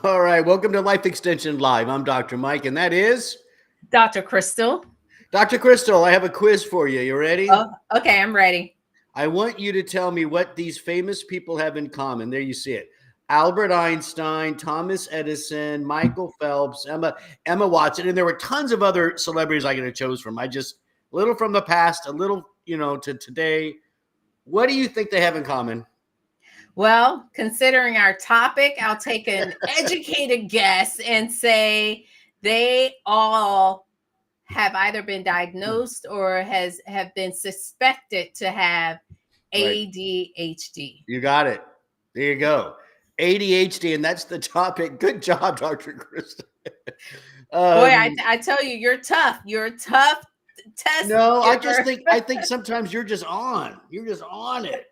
All right, welcome to Life Extension Live. I'm Dr. Mike, and that is Dr. Crystal. Dr. Crystal. I have a quiz for you. You ready? Oh, okay, I'm ready. I want you to tell me what these famous people have in common. There you see it. Albert Einstein, Thomas Edison, Michael Phelps, Emma Watson, and there were tons of other celebrities I could have chose from. I just a little from the past, a little, to today. What do you think they have in common? Well, considering our topic, I'll take an educated guess and say they all have either been diagnosed or have been suspected to have Right. ADHD. You got it. There you go. ADHD, and that's the topic. Good job, Dr. Krista. Boy, I tell you, you're tough. You're a tough test. No, giver. I think sometimes you're just on. You're just on it.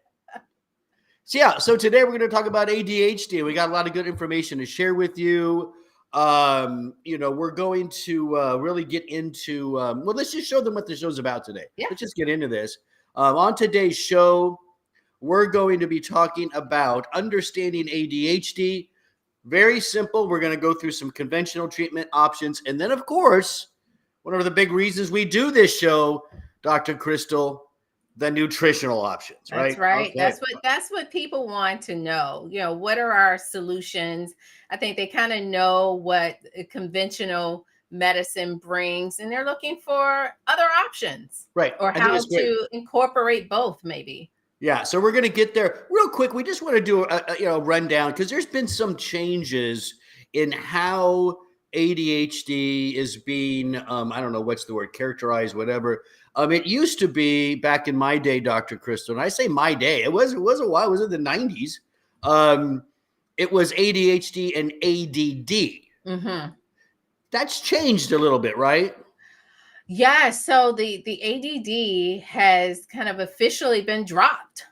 So today we're going to talk about ADHD. We got a lot of good information to share with you. We're going to really get into. Well, let's just show them what the show's about today. Yeah. Let's just get into this. On today's show, we're going to be talking about understanding ADHD. Very simple. We're going to go through some conventional treatment options, and then, of course, one of the big reasons we do this show, Dr. Crystal, the nutritional options, right? That's right. Okay. That's what people want to know. What are our solutions? I think they kind of know what conventional medicine brings, and they're looking for other options, Right. or how to incorporate both, maybe. Yeah. So we're going to get there real quick. We just want to do a rundown because there's been some changes in how ADHD is being, I don't know what's the word, characterized, whatever. It used to be back in my day, Dr. Crystal, and I say my day, it was a while, it was in the 90s. It was ADHD and ADD. Mm-hmm. That's changed a little bit, right? Yeah. So the ADD has kind of officially been dropped,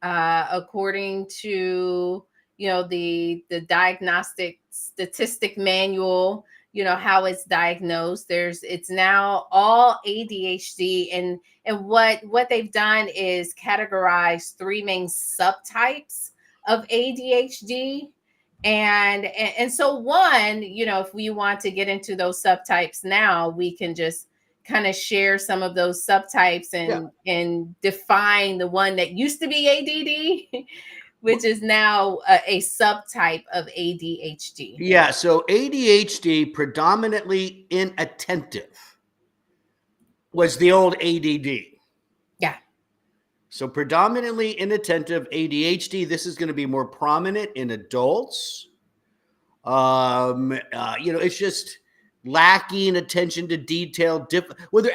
according to the diagnostic statistic manual. How it's diagnosed. It's now all ADHD, and what they've done is categorize three main subtypes of ADHD. And so one, if we want to get into those subtypes now, we can just kind of share some of those subtypes and define the one that used to be ADD, which is now a subtype of ADHD. Yeah, so ADHD, predominantly inattentive, was the old ADD. Yeah. So predominantly inattentive ADHD, this is going to be more prominent in adults. It's just lacking attention to detail.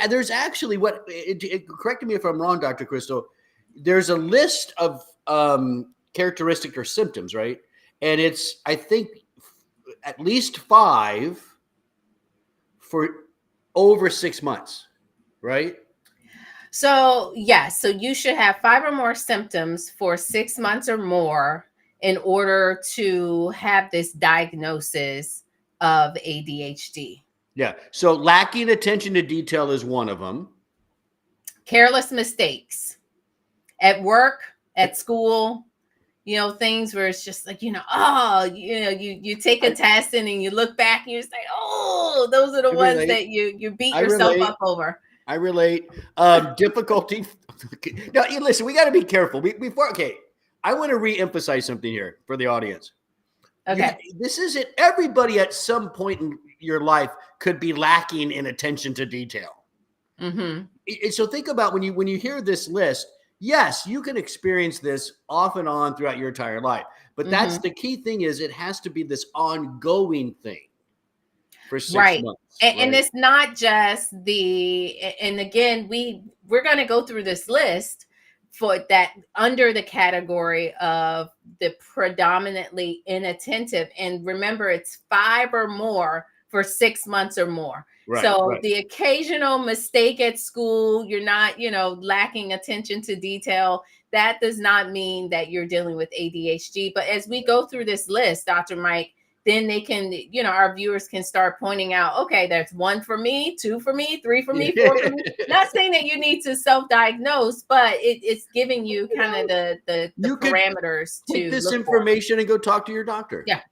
There's actually correct me if I'm wrong, Dr. Crystal, there's a list of characteristic or symptoms, right? And it's, I think, at least 5 for over 6 months, right? So, yes. So you should have 5 or more symptoms for 6 months or more in order to have this diagnosis of ADHD. Yeah. So lacking attention to detail is one of them. Careless mistakes at work, at school, things where it's just like, you take a test and then you look back and you say, oh, those are the ones that you beat yourself up over. I relate. Difficulty. Now, listen, we got to be careful. I want to re-emphasize something here for the audience. Okay. This isn't everybody at some point in your life could be lacking in attention to detail. Mm-hmm. So think about when you hear this list. Yes, you can experience this off and on throughout your entire life, but that's the key thing is it has to be this ongoing thing for 6 months. And it's not just and again, we're going to go through this list for that under the category of the predominantly inattentive. And remember, it's 5 or more for 6 months or more. Right. The occasional mistake at school, you're not, lacking attention to detail. That does not mean that you're dealing with ADHD. But as we go through this list, Dr. Mike, then they can, our viewers can start pointing out, okay, there's 1 for me, 2 for me, 3 for me, 4 for me. Not saying that you need to self-diagnose, but it's giving you kind of the parameters to take this information and go talk to your doctor. Yeah.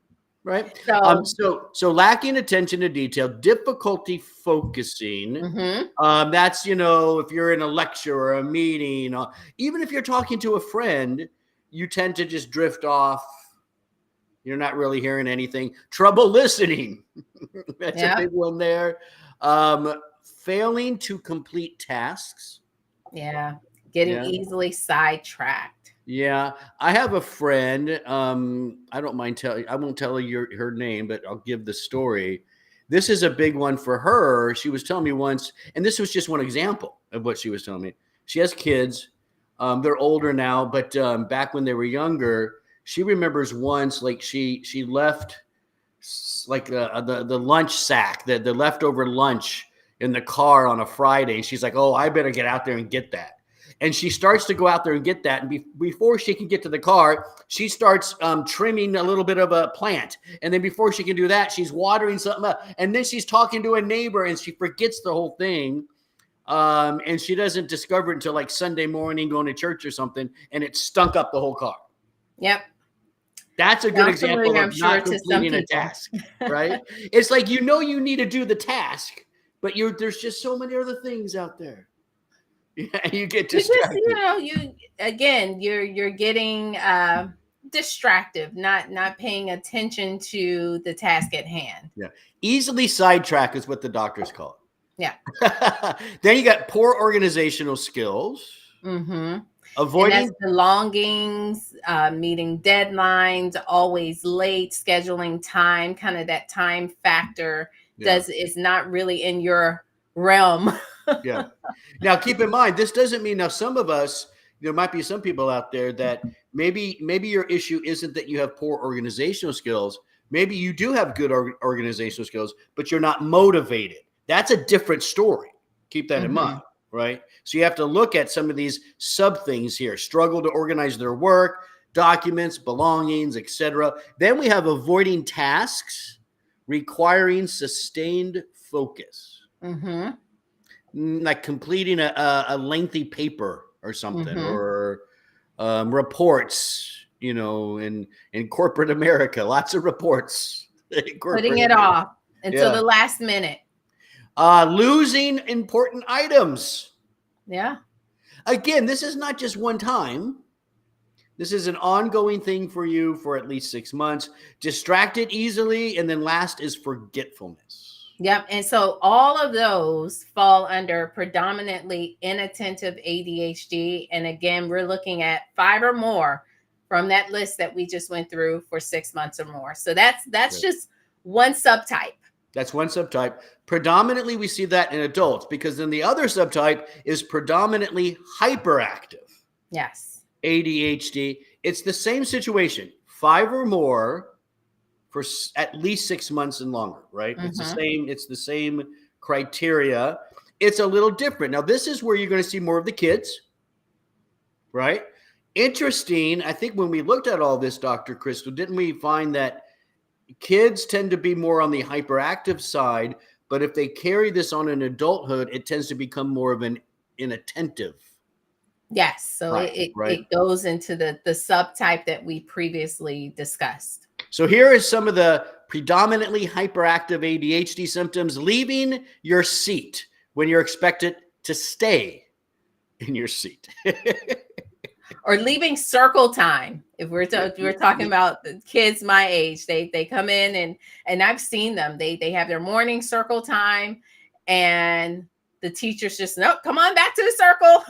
Right. So, So lacking attention to detail, difficulty focusing. mhm, That's, if you're in a lecture or a meeting, even if you're talking to a friend, you tend to just drift off. You're not really hearing anything. Trouble listening. That's a yeah, big one there. Failing to complete tasks. yeah, getting Yeah. easily sidetracked. Yeah, I have a friend. I don't mind telling. I won't tell you her name, but I'll give the story. This is a big one for her. She was telling me once, and this was just one example of what she was telling me. She has kids. They're older now, but back when they were younger, she remembers once, like she left like the lunch sack, the leftover lunch in the car on a Friday. And she's like, "Oh, I better get out there and get that." And she starts to go out there and get that. And before she can get to the car, she starts trimming a little bit of a plant. And then before she can do that, she's watering something up. And then she's talking to a neighbor and she forgets the whole thing. And she doesn't discover it until like Sunday morning going to church or something. And it stunk up the whole car. Yep. That's a good Sounds example familiar, of I'm sure, not to some completing a people. task, right? It's like you need to do the task, but there's just so many other things out there. Yeah, you get You just, distracted. you again, you're getting distracted, not paying attention to the task at hand. Yeah, easily sidetracked is what the doctors call Yeah. it. Then you got poor organizational skills, Mm-hmm. And that's avoiding. belongings, meeting deadlines, always late, scheduling time, kind of that time factor Yeah, is not really in your realm. yeah. Now keep in mind, this doesn't mean now some of us. There might be some people out there that maybe your issue isn't that you have poor organizational skills. Maybe you do have good organizational skills, but you're not motivated. That's a different story. Keep that in mind, Mhm. right? So you have to look at some of these sub things here: struggle to organize their work, documents, belongings, etc. Then we have avoiding tasks requiring sustained focus, Mhm. like completing a lengthy paper or something, Mhm. or reports. In corporate America, lots of reports. In Putting corporate it America. off until Yeah. the last minute. Losing important items. Yeah. Again, this is not just one time. This is an ongoing thing for you for at least 6 months. Distracted easily, and then last is forgetfulness. Yep. And so all of those fall under predominantly inattentive ADHD. And again, we're looking at 5 or more from that list that we just went through for 6 months or more. So that's Yeah. just one subtype. That's one subtype. Predominantly, we see that in adults, because then the other subtype is predominantly hyperactive Yes. ADHD. It's the same situation, 5 or more for at least 6 months and longer, right? It's the Mm-hmm. same. It's the same criteria. It's a little different. Now, this is where you're going to see more of the kids, right? Interesting. I think when we looked at all this, Dr. Crystal, didn't we find that kids tend to be more on the hyperactive side, but if they carry this on in adulthood, it tends to become more of an inattentive Yes. So type, right? it goes into the subtype that we previously discussed. So here is some of the predominantly hyperactive ADHD symptoms: leaving your seat when you're expected to stay in your seat. Or leaving circle time. If we're talking about the kids my age, they come in and I've seen them. They have their morning circle time, and the teachers just, nope, come on back to the circle.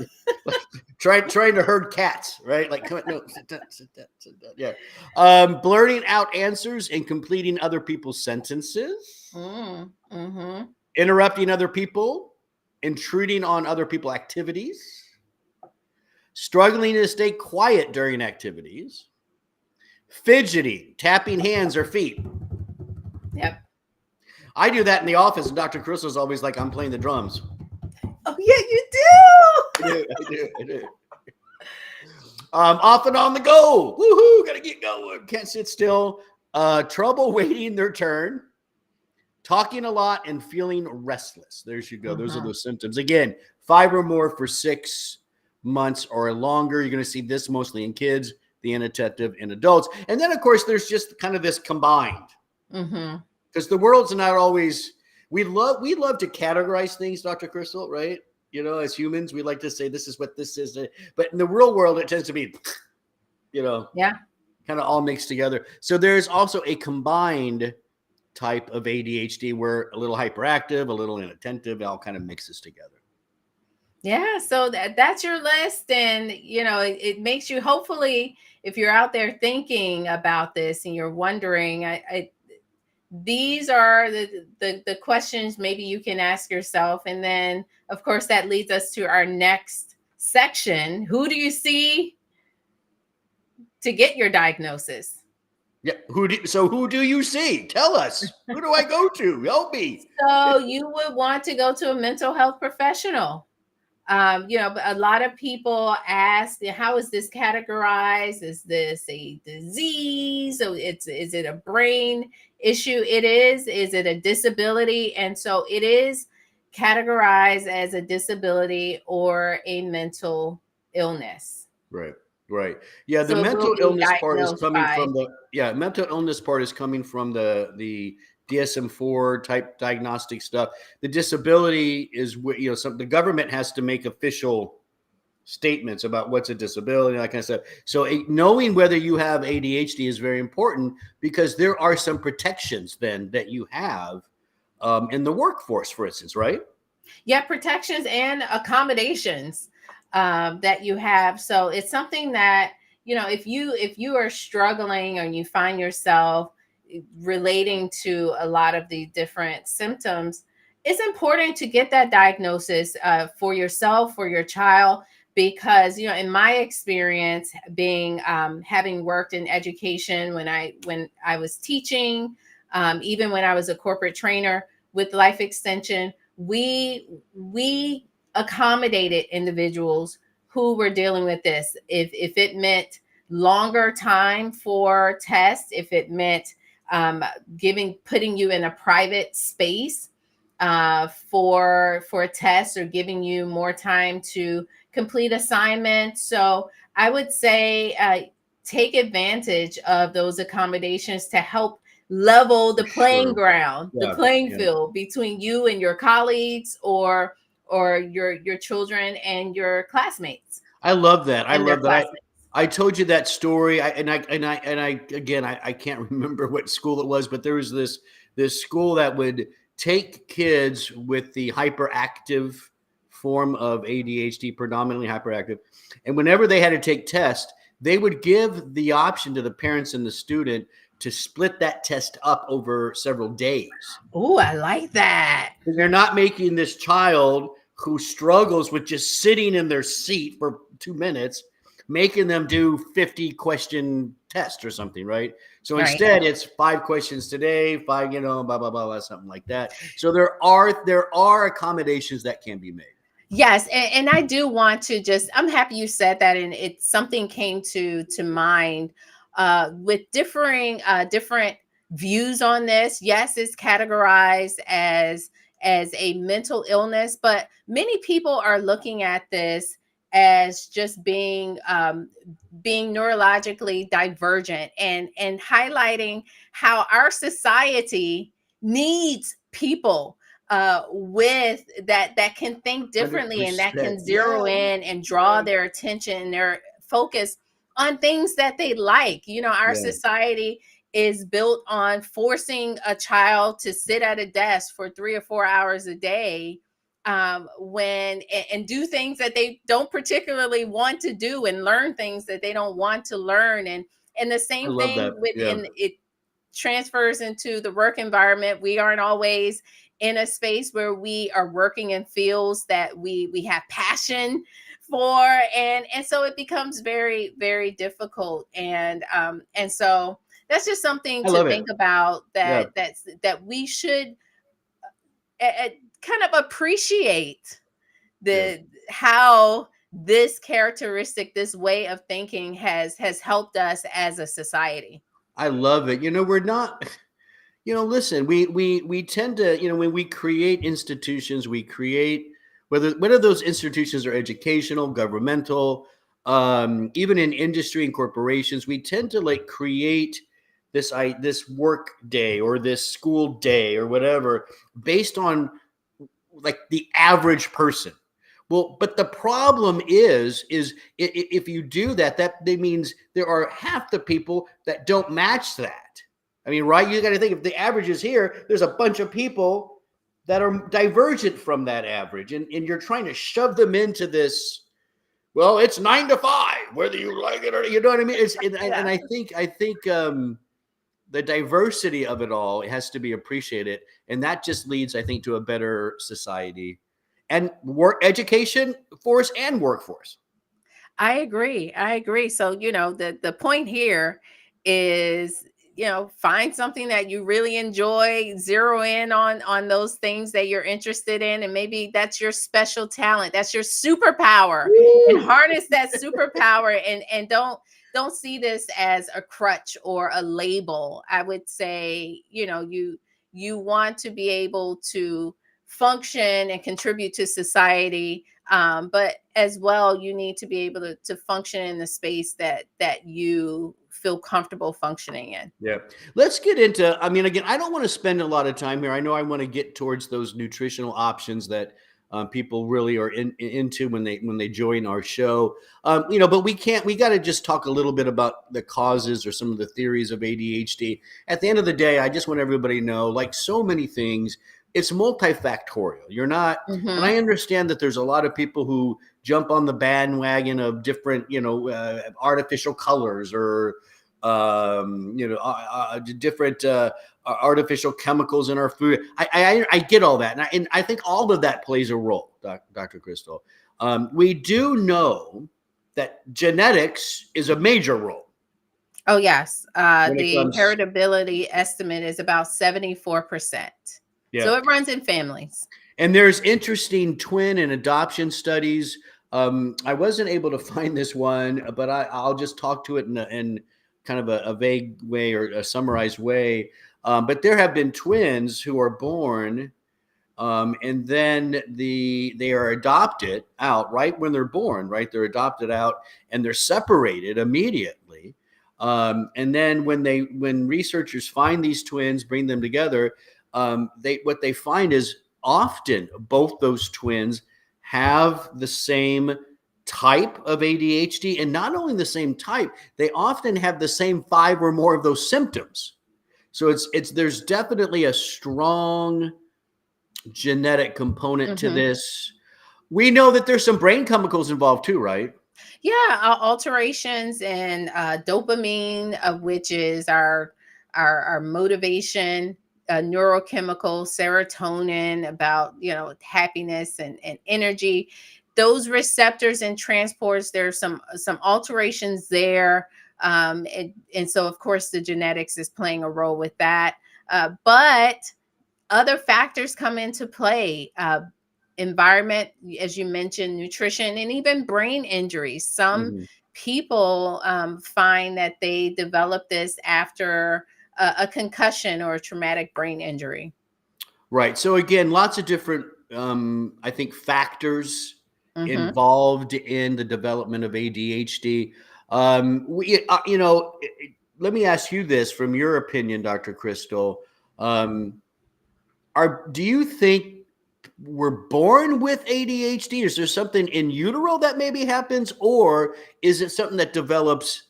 Trying to herd cats, right? Like, come on, no, sit down, sit down, sit down. Yeah. Blurting out answers and completing other people's sentences, Mm-hmm. interrupting other people, intruding on other people's activities, struggling to stay quiet during activities, fidgeting, tapping hands or feet. Yep. I do that in the office, and Dr. Crystal's always like, I'm playing the drums. Oh yeah, you do. I do. Off and on the go. Woohoo! Gotta get going. Can't sit still. Trouble waiting their turn. Talking a lot and feeling restless. There you go. Those are those symptoms. Again, 5 or more for 6 months or longer. You're going to see this mostly in kids, the inattentive in adults. And then, of course, there's just kind of this combined. Mm-hmm. Because the world's not always, we love to categorize things, Dr. Crystal, right? As humans, we like to say this is what this is. But in the real world, it tends to be, you know, Yeah. kind of all mixed together. So there's also a combined type of ADHD where a little hyperactive, a little inattentive, it all kind of mixes together. Yeah, so that's your list, and it makes you, hopefully, if you're out there thinking about this and you're wondering, these are the questions maybe you can ask yourself, and then of course that leads us to our next section. Who do you see to get your diagnosis? Yeah. Who do you see? Tell us. Who do I go to? Help me. So you would want to go to a mental health professional. A lot of people ask, how is this categorized? Is this a disease? So is it a brain issue? It is. Is it a disability? And so it is categorized as a disability or a mental illness. Right. Right. Yeah. The So it will mental be illness part is diagnosed coming by. from mental illness part is coming from the DSM-4 type diagnostic stuff. The disability is the government has to make official statements about what's a disability and that kind of stuff. So knowing whether you have ADHD is very important because there are some protections then that you have in the workforce, for instance, right? Yeah, protections and accommodations that you have. So it's something that, if you are struggling and you find yourself relating to a lot of the different symptoms, it's important to get that diagnosis for yourself, for your child, because in my experience, being having worked in education when I was teaching, even when I was a corporate trainer with life extension, we accommodated individuals who were dealing with this. If it meant longer time for tests, if it meant putting you in a private space for tests, or giving you more time to complete assignments. So I would say take advantage of those accommodations to help level the playing Sure. ground, the Yeah. playing Yeah. field between you and your colleagues, or your children and your classmates I love that. I and their love that. classmates. I told you that story. I can't remember what school it was, but there was this school that would take kids with the hyperactive form of ADHD, predominantly hyperactive, and whenever they had to take tests, they would give the option to the parents and the student to split that test up over several days. Oh, I like that. And they're not making this child who struggles with just sitting in their seat for 2 minutes, making them do 50 question test or something, right? So Right. instead it's 5 questions today, 5, blah, blah, blah, something like that. So there are accommodations that can be made. Yes, and I do want to I'm happy you said that, and something came to mind with different views on this. Yes, it's categorized as a mental illness, but many people are looking at this as just being neurologically divergent, and highlighting how our society needs people with that can think differently, and that can 100%. zero Yeah. in and draw their attention, their focus on things that they like. Our Yeah. society is built on forcing a child to sit at a desk for 3 or 4 hours a day, and do things that they don't particularly want to do, and learn things that they don't want to learn. And the I same love thing that. with Yeah. in it transfers into the work environment. We aren't always in a space where we are working in fields that we have passion for, and so it becomes very, very difficult. And so that's just something I to love it. think about, Yeah. that we should kind of appreciate Yeah. how this characteristic, this way of thinking has helped us as a society. I love it. We're not listen, we tend to, when we create institutions, we create whether those institutions are educational, governmental, even in industry and corporations, we tend to like create this work day or this school day or whatever based on like the average person. Well, but the problem is if you do that, that means there are half the people that don't match that. I mean, right? You got to think if the average is here, there's a bunch of people that are divergent from that average, and you're trying to shove them into this. Well, it's 9 to 5, whether you like it or you know what I mean. And Yeah. I think the diversity of it all has to be appreciated, and that just leads, I think, to a better society and work education force and workforce. I agree. I agree. So, the point here is, find something that you really enjoy, zero in on those things that you're interested in, and maybe that's your special talent, that's your superpower, and Woo! harness that superpower, and don't see this as a crutch or a label. I would say, you want to be able to function and contribute to society, but as well, you need to be able to function in the space that you feel comfortable functioning in. Yeah. Let's get into, I mean, again, I don't want to spend a lot of time here. I know I want to get towards those nutritional options that people really are into when they join our show. But we got to just talk a little bit about the causes or some of the theories of ADHD. At the end of the day, I just want everybody to know, like so many things, it's multifactorial. You're not, and Hmm. I understand that there's a lot of people who jump on the bandwagon of different, artificial colors or different artificial chemicals in our food. I get all that, and I think all of that plays a role, Dr. Crystal. We do know that genetics is a major role Oh, yes. when it The comes. heritability estimate is about 74%. Yeah, So it runs in families. and there's interesting twin and adoption studies. I wasn't able to find this one, but I'll just talk to it in kind of a vague way or a summarized way. But there have been twins who are born, and then they are adopted out right when they're born. Right, they're adopted out, and they're separated immediately. And then when researchers find these twins, bring them together, what they find is often both those twins have the same type of ADHD, and not only the same type, they often have the same 5 or more of those symptoms. So it's there's definitely a strong genetic component to Hmm. this. We know that there's some brain chemicals involved too, right? Yeah, alterations in dopamine, which is our motivation, neurochemical serotonin, about happiness and energy. Those receptors and transports, there's some alterations there, and so of course the genetics is playing a role with that. But other factors come into play. Environment, as you mentioned, nutrition, and even brain injuries. Some Mhm. people find that they develop this after a concussion or a traumatic brain injury. Right. So again, lots of different, I think, factors Hmm. involved in the development of ADHD. Let me ask you this from your opinion, Dr. Crystal. Um, do you think we're born with ADHD? Is there something in utero that maybe happens, or is it something that develops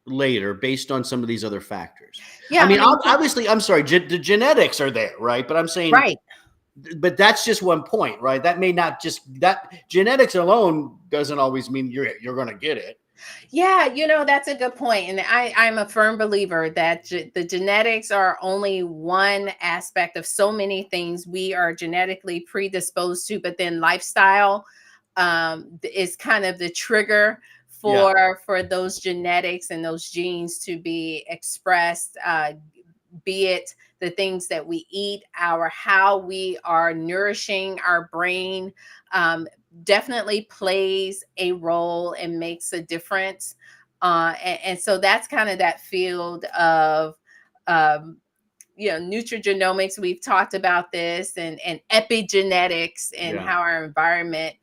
later based on some of these other factors? I Yeah, I mean, mean, obviously, I'm sorry, the genetics are there, right? But I'm saying, right. but that's just one point, right? That may not just that genetics alone doesn't always mean you're going to get it. Yeah, that's a good point. And I'm a firm believer that the genetics are only one aspect of so many things we are genetically predisposed to, but then lifestyle is kind of the trigger Yeah, for those genetics and those genes to be expressed, be it the things that we eat, our how we are nourishing our brain, definitely plays a role and makes a difference. And so that's kind of that field of um, nutrigenomics. We've talked about this, and epigenetics, and yeah. how our environment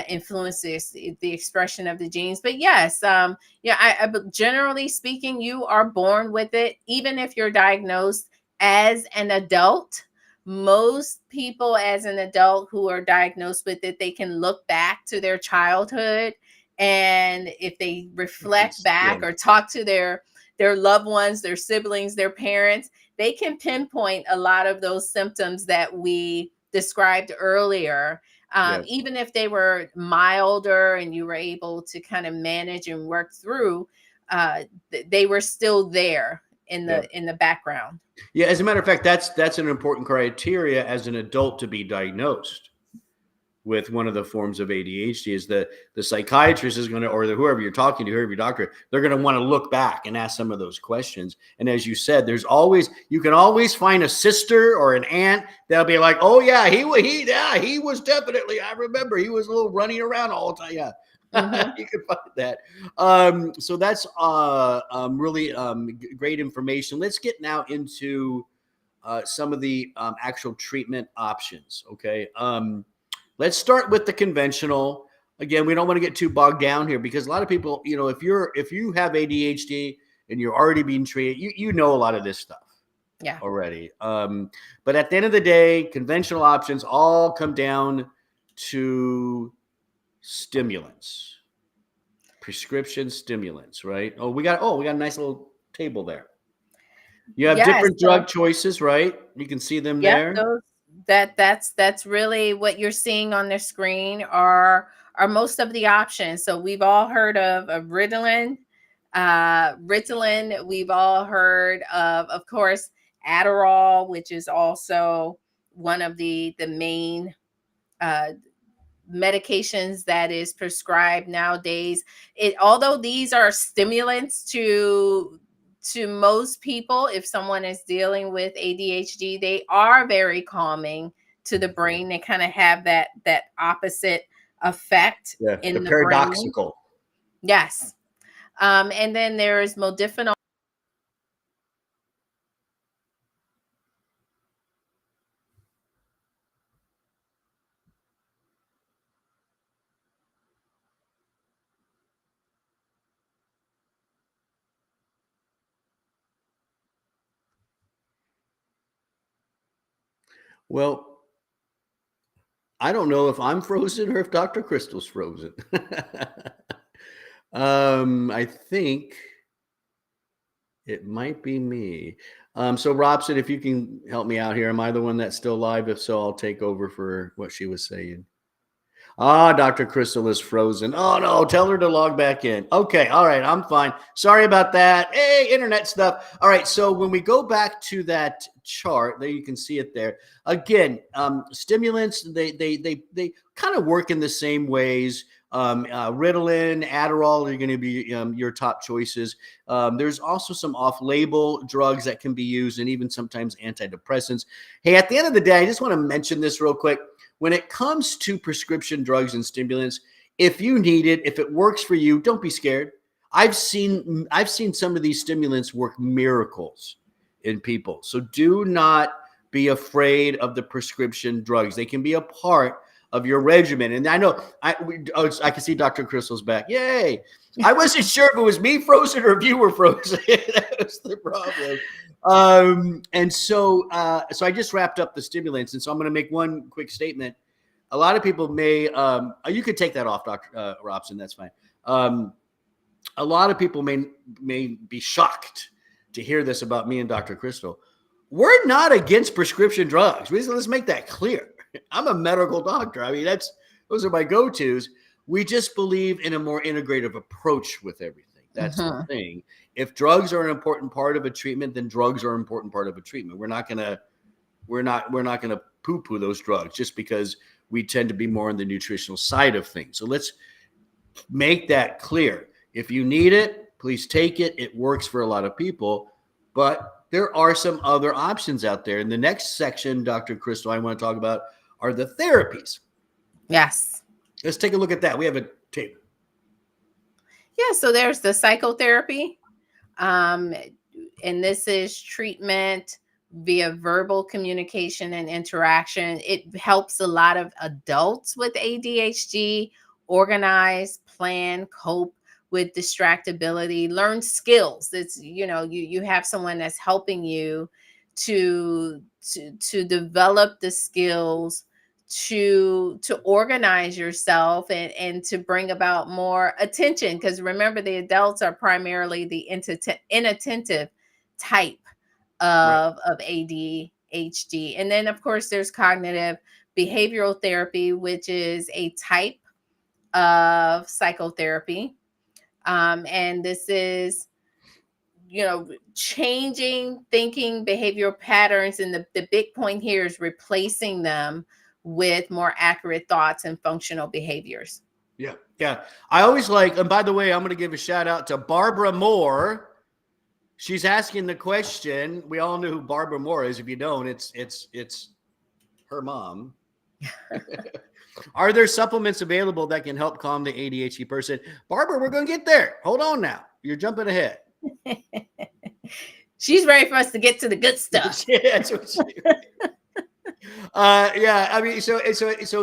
influences the expression of the genes. But yes, but generally speaking, you are born with it. Even if you're diagnosed as an adult, most people as an adult who are diagnosed with it, they can look back to their childhood, and if they reflect back Yeah. or talk to their loved ones, their siblings, their parents, they can pinpoint a lot of those symptoms that we described earlier. Yeah. Even if they were milder and you were able to kind of manage and work through, they were still there in Yeah. the background. Yeah. As a matter of fact, that's an important criteria as an adult to be diagnosed with one of the forms of ADHD. Is that the psychiatrist is going to, or whoever you're talking to, whoever your doctor, they're going to want to look back and ask some of those questions. And as you said, you can always find a sister or an aunt that'll be like, oh yeah, he was definitely, I remember he was a little running around all the time. Yeah. Mm-hmm. You can find that. So that's really great information. Let's get now into some of the actual treatment options. Okay. Let's start with the conventional. Again, we don't want to get too bogged down here because a lot of people, if you have ADHD and you're already being treated, you know a lot of this stuff Yeah. already. But at the end of the day, conventional options all come down to stimulants, prescription stimulants, right? We got a nice little table there. You have Yes. different drug choices, right? You can see them Yep, there. that's really what you're seeing on the screen are most of the options. So we've all heard of Ritalin. Ritalin, we've all heard of course, Adderall, which is also one of the main uh, medications that is prescribed nowadays. Although these are stimulants to most people, if someone is dealing with ADHD, they are very calming to the brain. They kind of have that opposite effect Yeah, the in the brain. paradoxical. Yes. And then there's modafinil. Well, I don't know if I'm frozen or if Dr. Crystal's frozen. I think it might be me. So Robson, if you can help me out here, am I the one that's still live? If so, I'll take over for what she was saying. Dr. Crystal is frozen. Oh no, tell her to log back in. Okay, all right, I'm fine. Sorry about that. Hey, internet stuff. All right, so when we go back to that chart, there you can see it there. Again, stimulants, they kind of work in the same ways. Ritalin, Adderall are going to be your top choices. There's also some off-label drugs that can be used, and even sometimes antidepressants. Hey, at the end of the day, I just want to mention this real quick. When it comes to prescription drugs and stimulants, if you need it, if it works for you, don't be scared. I've seen some of these stimulants work miracles in people. So do not be afraid of the prescription drugs. They can be a part of your regimen. And I know I can see Dr. Crystal's back. Yay. I wasn't sure if it was me frozen or if you were frozen. That was the problem. And so I just wrapped up the stimulants, and so I'm going to make one quick statement. A lot of people may, you could take that off, Dr. Robson. That's fine. A lot of people may be shocked to hear this about me and Dr. Crystal. We're not against prescription drugs. Let's make that clear. I'm a medical doctor. I mean, those are my go-tos. We just believe in a more integrative approach with everything. That's the thing. If drugs are an important part of a treatment, then drugs are an important part of a treatment. We're not gonna poo-poo those drugs just because we tend to be more on the nutritional side of things. So let's make that clear. If you need it, please take it. It works for a lot of people, but there are some other options out there. In the next section, Dr. Crystal, I want to talk about are the therapies. Yes. Let's take a look at that. We have a table. Yeah, so there's the psychotherapy. And this is treatment via verbal communication and interaction. It helps a lot of adults with ADHD organize, plan, cope with distractibility, learn skills. It's, you have someone that's helping you to develop the skills to organize yourself and to bring about more attention, because remember, the adults are primarily the inattentive type Right. of ADHD. And then, of course, there's cognitive behavioral therapy, which is a type of psychotherapy. And this is, changing thinking behavioral patterns. And the big point here is replacing them with more accurate thoughts and functional behaviors. Yeah. Yeah. I always like, and by the way, I'm going to give a shout out to Barbara Moore. She's asking the question. We all know who Barbara Moore is. If you don't, it's her mom. Are there supplements available that can help calm the ADHD person? Barbara, we're going to get there. Hold on now. You're jumping ahead. She's ready for us to get to the good stuff. Yeah, that's what she, yeah, I mean, so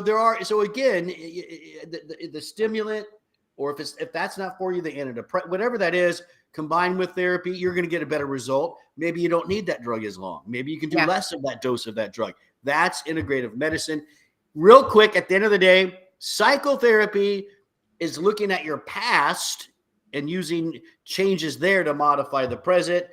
there are, so again, the stimulant, or if that's not for you, the antidepressant, whatever that is, combined with therapy, you're going to get a better result. Maybe you don't need that drug as long. Maybe you can do less of that dose of that drug. That's integrative medicine. Real quick, at the end of the day, psychotherapy is looking at your past and using changes there to modify the present.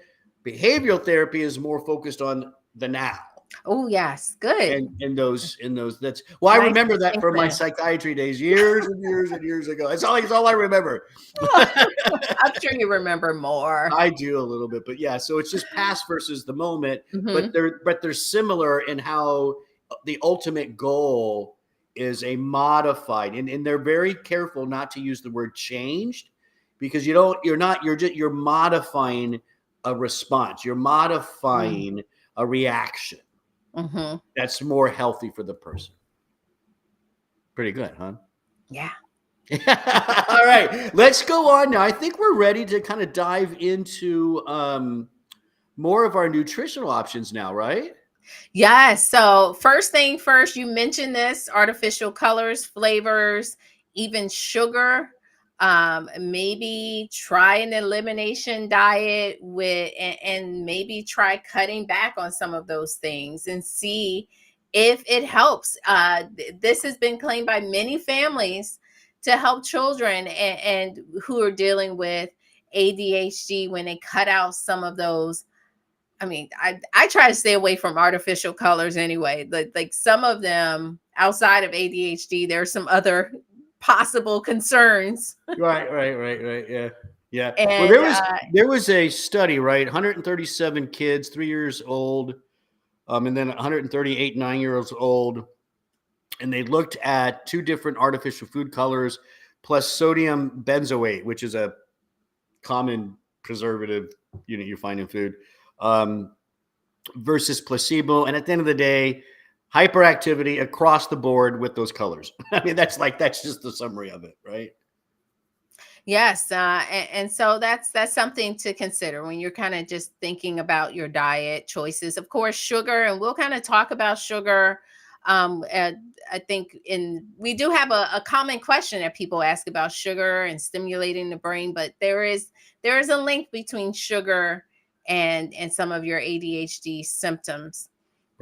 Behavioral therapy is more focused on the now. Oh, yes. Good. And in those, that's, well, I remember that from my psychiatry days, years and years and years ago. It's all I remember. I'm sure you remember more. I do a little bit, but yeah. So it's just past versus the moment, but they're similar in how the ultimate goal is a modified, and they're very careful not to use the word changed, because you're modifying a response. You're modifying a reaction. That's more healthy for the person. Pretty good, huh? Yeah. All right, let's go on now. I think we're ready to kind of dive into more of our nutritional options now, right? Yes. So first thing first, you mentioned this: artificial colors, flavors, even sugar. Maybe try an elimination diet and maybe try cutting back on some of those things and see if it helps. This has been claimed by many families to help children and who are dealing with ADHD when they cut out some of those. I mean, I try to stay away from artificial colors anyway. Like some of them outside of ADHD, there's some other possible concerns. Right. Yeah. Yeah. And, well, there was a study, right? 137 kids, 3 years old, and then 138 9-year-olds old, and they looked at 2 different artificial food colors plus sodium benzoate, which is a common preservative you find in food, versus placebo. And at the end of the day, hyperactivity across the board with those colors. I mean, that's just the summary of it, right? Yes, and so that's something to consider when you're kind of just thinking about your diet choices. Of course, sugar, and we'll kind of talk about sugar. I think we do have a common question that people ask about sugar and stimulating the brain, but there is a link between sugar and some of your ADHD symptoms.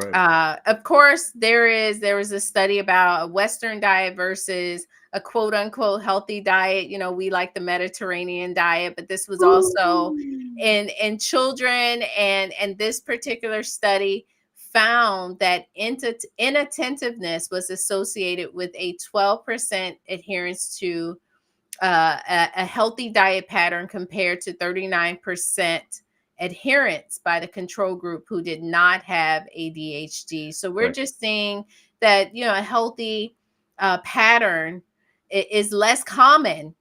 Right. Of course, there was a study about a Western diet versus a quote unquote healthy diet. We like the Mediterranean diet, but this was also in children, and this particular study found that inattentiveness was associated with a 12% adherence to a healthy diet pattern compared to 39% adherence by the control group who did not have ADHD. So we're just seeing that, a healthy pattern is less common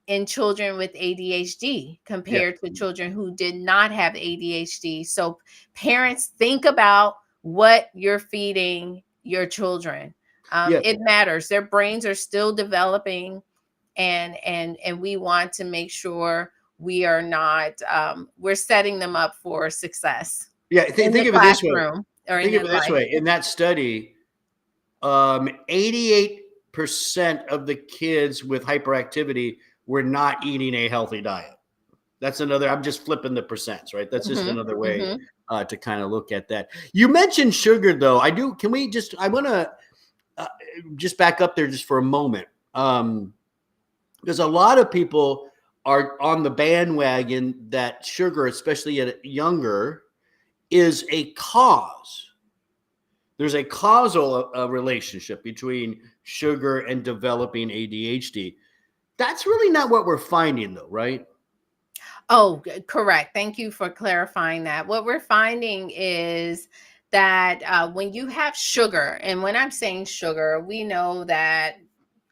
in children with ADHD compared to children who did not have ADHD. So parents, think about what you're feeding your children. It matters. Their brains are still developing, and we want to make sure we are not we're setting them up for success. Yeah, in the think of it this way. classroom or in Think of their it this life. way. In that study, 88% of the kids with hyperactivity were not eating a healthy diet. That's another, I'm just flipping the percents, right? That's just Hmm. another way Hmm. to kind of look at that. You mentioned sugar, though. I want to uh, just back up there just for a moment. Because a lot of people are on the bandwagon that sugar, especially at younger, is a cause. There's a causal relationship between sugar and developing ADHD. That's really not what we're finding, though, right? Oh, correct. Thank you for clarifying that. What we're finding is that when you have sugar, and when I'm saying sugar, we know that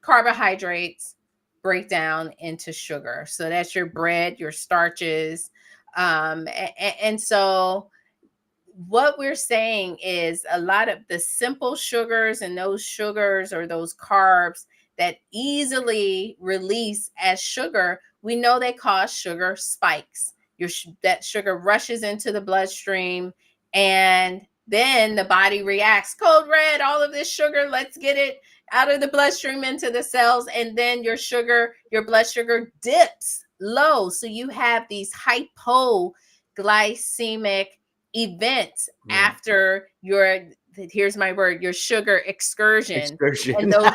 carbohydrates break down into sugar. So that's your bread, your starches. And so what we're saying is a lot of the simple sugars and those sugars or those carbs that easily release as sugar, we know they cause sugar spikes. That sugar rushes into the bloodstream, and then the body reacts, code red, all of this sugar, let's get it out of the bloodstream into the cells, and then your blood sugar dips low. So you have these hypoglycemic events Yeah. after your, here's my word, your sugar excursion. And Excursion. those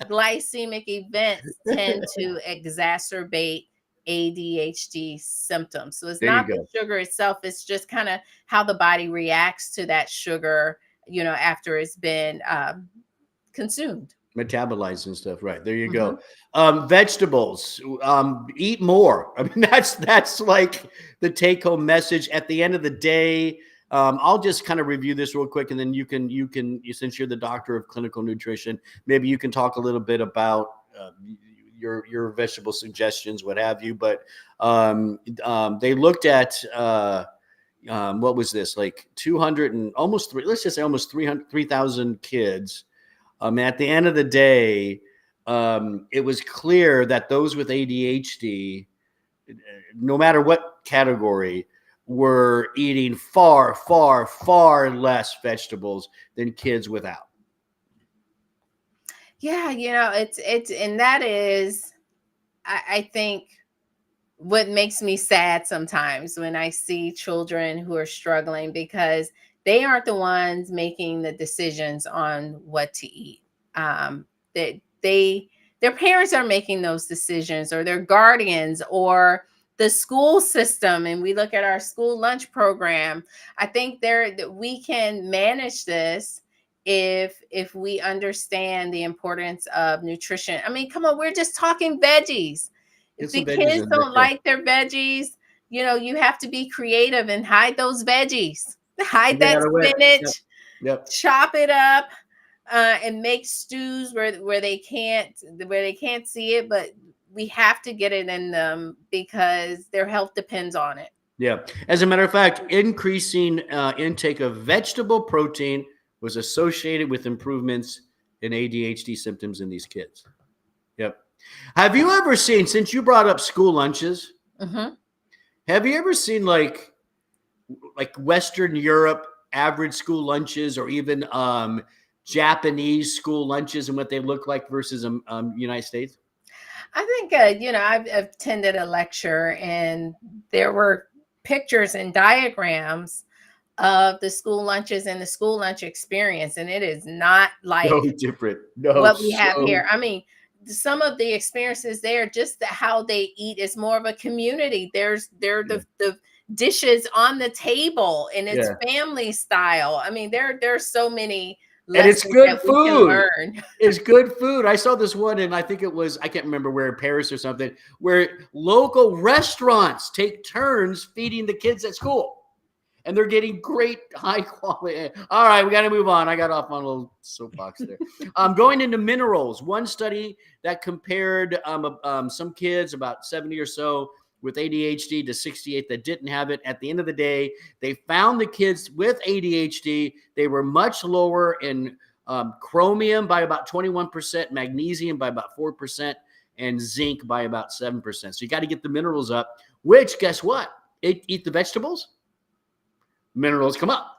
hypoglycemic events tend to exacerbate ADHD symptoms. So it's There you not the go. sugar itself, it's just kind of how the body reacts to that sugar, after it's been consumed. Metabolize and stuff, right? There you Hmm. go. Vegetables, eat more. I mean, that's like the take-home message. At the end of the day, I'll just kind of review this real quick, and then since you're the doctor of clinical nutrition, maybe you can talk a little bit about your vegetable suggestions, what have you. But they looked at what was this, like 200 and almost three, let's just say almost 3,000 kids. At the end of the day, it was clear that those with ADHD, no matter what category, were eating far, far, far less vegetables than kids without. Yeah, it's and that is, I think, what makes me sad sometimes when I see children who are struggling because they aren't the ones making the decisions on what to eat. That their parents are making those decisions, or their guardians, or the school system. And we look at our school lunch program. I think there that we can manage this if we understand the importance of nutrition. I mean, come on, we're just talking veggies. If Get the some veggies kids in there. don't like their veggies, you have to be creative and hide those veggies. Hide Figure that out a way. Yep. spinach, Yep. chop it up, and make stews where they can't see it, but we have to get it in them because their health depends on it. Yeah. As a matter of fact, increasing intake of vegetable protein was associated with improvements in ADHD symptoms in these kids. Yep. Have you ever seen, since you brought up school lunches, Hmm. have you ever seen like Western Europe average school lunches, or even Japanese school lunches, and what they look like versus United States? I think I've attended a lecture, and there were pictures and diagrams of the school lunches and the school lunch experience, and it is not No like different. No, what we have so here. I mean, some of the experiences there, just how they eat is more of a community. There yeah. the dishes on the table, and it's Yeah. family style. I mean, there's so many And it's lessons good that we can food. learn. It's good food. I saw this one, and I think it was, I can't remember where, in Paris or something, where local restaurants take turns feeding the kids at school. And they're getting great high quality. All right, we got to move on. I got off on a little soapbox there. Going into minerals, one study that compared some kids, about 70 or so, with ADHD to 68 that didn't have it. At the end of the day, they found the kids with ADHD, they were much lower in chromium by about 21%, magnesium by about 4%, and zinc by about 7%. So you got to get the minerals up, which, guess what? Eat the vegetables. minerals come up.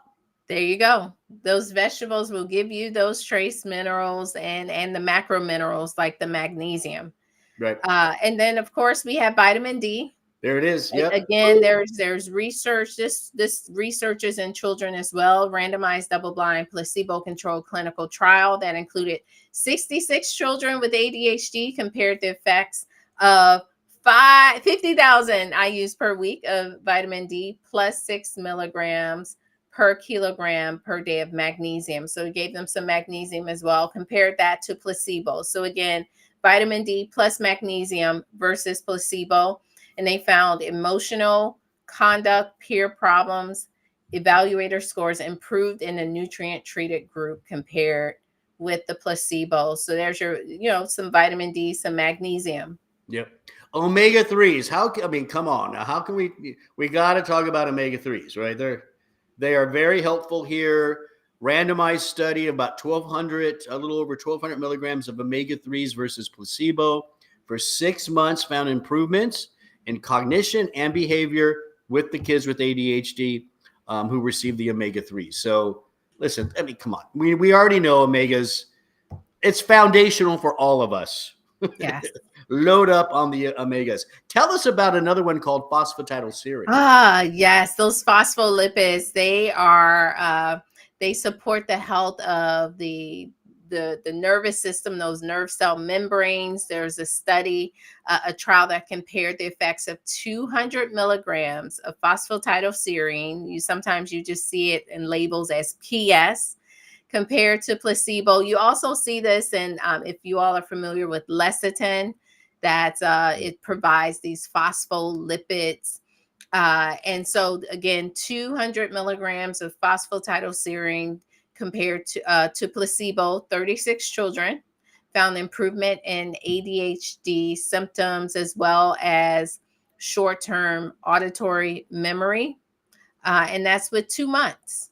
There you go. Those vegetables will give you those trace minerals and the macro minerals like the magnesium. Right. And then of course we have vitamin D. There it is. Yep. Again, there's research. This research is in children as well. Randomized, double-blind, placebo-controlled clinical trial that included 66 children with ADHD compared the effects of 50,000 IUs per week of vitamin D plus 6 milligrams per kilogram per day of magnesium. So we gave them some magnesium as well. Compared that to placebo. So again, vitamin D plus magnesium versus placebo. And they found emotional, conduct, peer problems, evaluator scores improved in the nutrient treated group compared with the placebo. So there's your, some vitamin D, some magnesium. Yep. Omega 3s. I mean, come on. Now, how can we got to talk about omega 3s, right? They are very helpful here. Randomized study of about 1,200, a little over 1,200 milligrams of omega 3s versus placebo for 6 months, found improvements in cognition and behavior with the kids with ADHD who received the omega 3s. So listen, I mean, come on. We already know omegas. It's foundational for all of us. Yes. Load up on the omegas. Tell us about another one called phosphatidylserine. Yes, those phospholipids, they support the health of the nervous system, those nerve cell membranes. There's a study, a trial that compared the effects of 200 milligrams of phosphatidylserine. Sometimes you just see it in labels as PS compared to placebo. You also see this in, if you all are familiar with lecithin, that it provides these phospholipids. And so again, 200 milligrams of phosphatidylserine compared to placebo, 36 children found improvement in ADHD symptoms as well as short-term auditory memory. And that's with 2 months.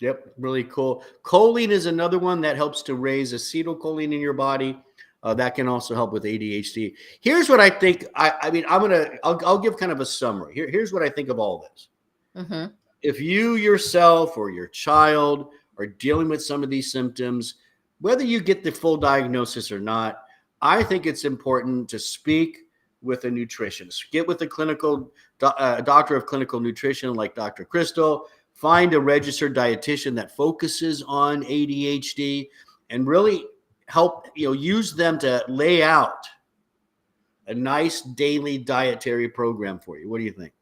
Yep, really cool. Choline is another one that helps to raise acetylcholine in your body. That can also help with ADHD. Here's what I think. I'll give kind of a summary. Here's what I think of all this. Mm-hmm. If you yourself or your child are dealing with some of these symptoms, whether you get the full diagnosis or not, I think it's important to speak with a nutritionist. Get with a clinical doctor of clinical nutrition like Dr. Crystal. Find a registered dietitian that focuses on ADHD and really help, use them to lay out a nice daily dietary program for you. What do you think?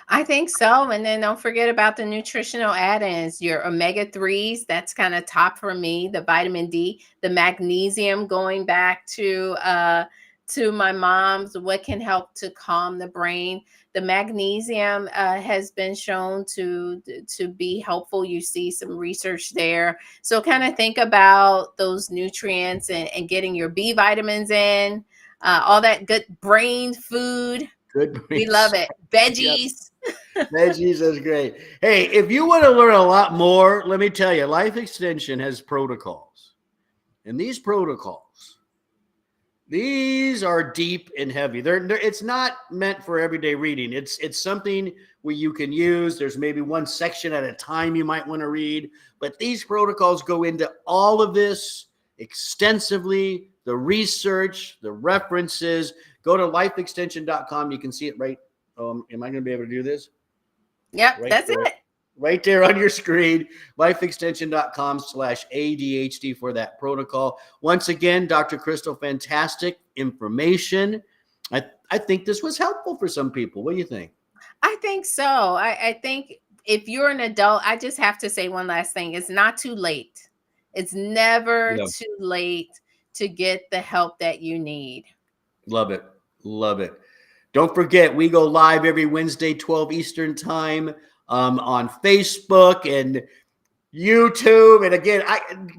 I think so. And then don't forget about the nutritional add-ins, your omega 3s, that's kind of top for me, the vitamin D, the magnesium, going back to my mom's, what can help to calm the brain. The magnesium has been shown to be helpful. You see some research there. So kind of think about those nutrients and getting your B vitamins in, all that good brain food. Good. We love it. Veggies. Yep. Veggies is great. Hey, if you want to learn a lot more, let me tell you, Life Extension has protocols. And these protocols, these are deep and heavy. It's not meant for everyday reading. It's something where you can use. There's maybe one section at a time you might want to read. But these protocols go into all of this extensively, the research, the references. Go to lifeextension.com. You can see it right. Am I going to be able to do this? Yep, right that's there. it. Right there on your screen, lifeextension.com/ADHD for that protocol. Once again, Dr. Crystal, fantastic information. I think this was helpful for some people. What do you think? I think so. I think if you're an adult, I just have to say one last thing. It's not too late. It's never too late to get the help that you need. Love it. Love it. Don't forget, we go live every Wednesday, 12 Eastern time on Facebook and YouTube. And again,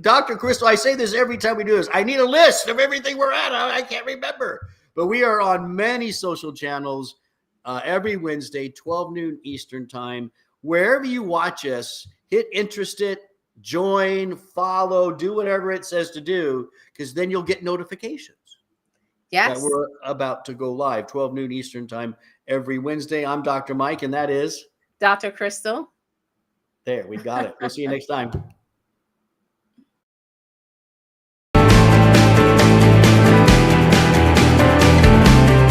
Dr. Crystal, I say this every time we do this. I need a list of everything we're at. I can't remember. But we are on many social channels every Wednesday, 12 noon Eastern time. Wherever you watch us, hit interested, join, follow, do whatever it says to do, because then you'll get notifications. Yes. That we're about to go live, 12 noon Eastern time every Wednesday. I'm Dr. Mike, and that is Dr. Crystal. There, we got it. We'll see you next time.